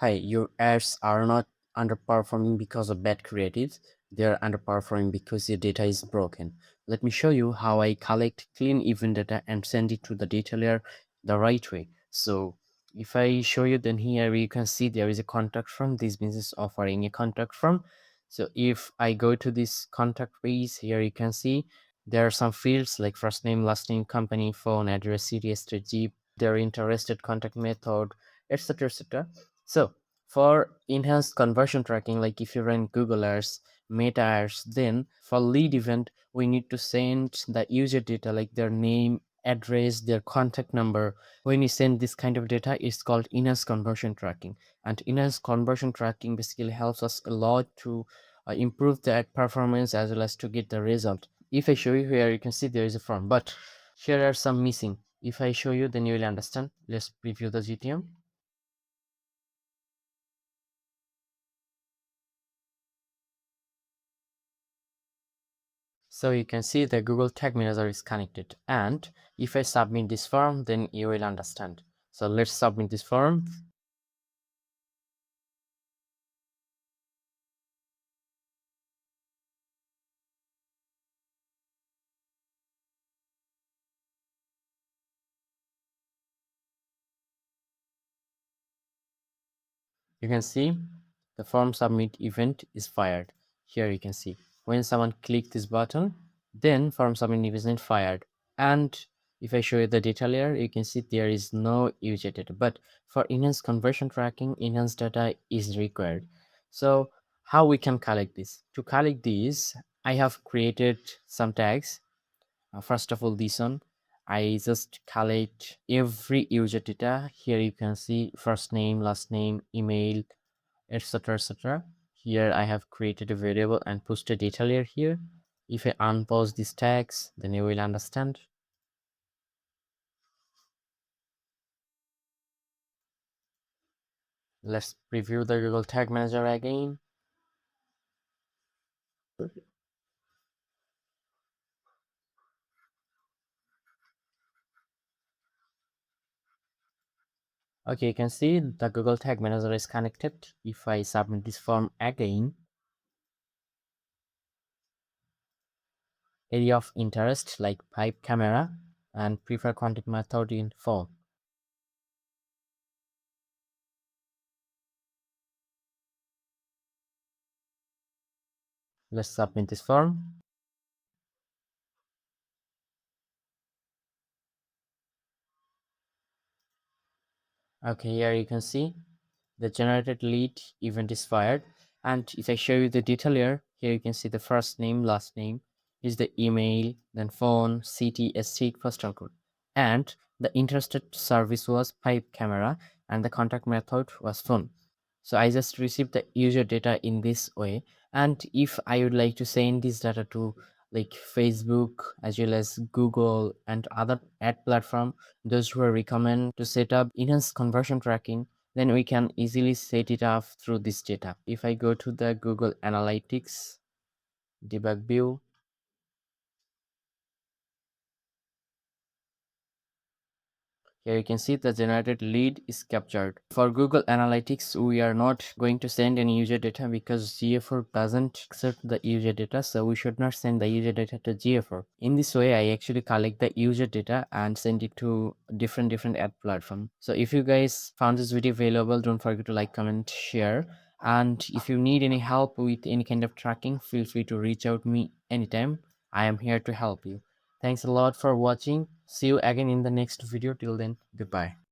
Hi, your ads are not underperforming because of bad creatives. They are underperforming because your data is broken. Let me show you how I collect clean event data and send it to the data layer the right way. So if I show you, then here you can see there is a contact form. This business offering a contact form. So if I go to this contact page, here you can see there are some fields like first name, last name, company, phone, address, city, state, zip, their interested contact method, etc. etc. So for enhanced conversion tracking, like if you run Google Ads, Meta Ads, then for lead event, we need to send the user data like their name, address, their contact number. When you send this kind of data, it's called enhanced conversion tracking. And enhanced conversion tracking basically helps us a lot to improve the ad performance as well as to get the result. If I show you here, you can see there is a form, but here are some missing. If I show you, then you will understand. Let's preview the GTM. So you can see the Google Tag Manager is connected, and if I submit this form, then you will understand. So let's submit this form. You can see the form submit event is fired. Here you can see when someone click this button, then form submit event fired. And if I show you the data layer, you can see there is no user data, but for enhanced conversion tracking, enhanced data is required. So how we can collect this? To collect these, I have created some tags. First of all, this one, I just collect every user data. Here you can see first name, last name, email, etc. etc. Here I have created a variable and pushed a data layer here. If I unpause these tags, then you will understand. Let's preview the Google Tag Manager again. Okay, you can see the Google Tag Manager is connected. If I submit this form again, area of interest like pipe camera and prefer contact method in phone. Let's submit this form. Okay, here you can see the generated lead event is fired. And if I show you the detail here, here you can see the first name, last name is the email, then phone, city, state, postal code. And the interested service was pipe camera and the contact method was phone. So I just received the user data in this way. And if I would like to send this data to like Facebook as well as Google and other ad platform, those who are recommend to set up enhanced conversion tracking, then we can easily set it up through this data. If I go to the Google Analytics debug view, here you can see the generated lead is captured. For Google Analytics, we are not going to send any user data because GA4 doesn't accept the user data, so we should not send the user data to GA4. In this way, I actually collect the user data and send it to different ad platform. So if you guys found this video valuable, don't forget to like, comment, share. And if you need any help with any kind of tracking, feel free to reach out to me anytime. I am here to help you. Thanks a lot for watching. See you again in the next video. Till then, goodbye.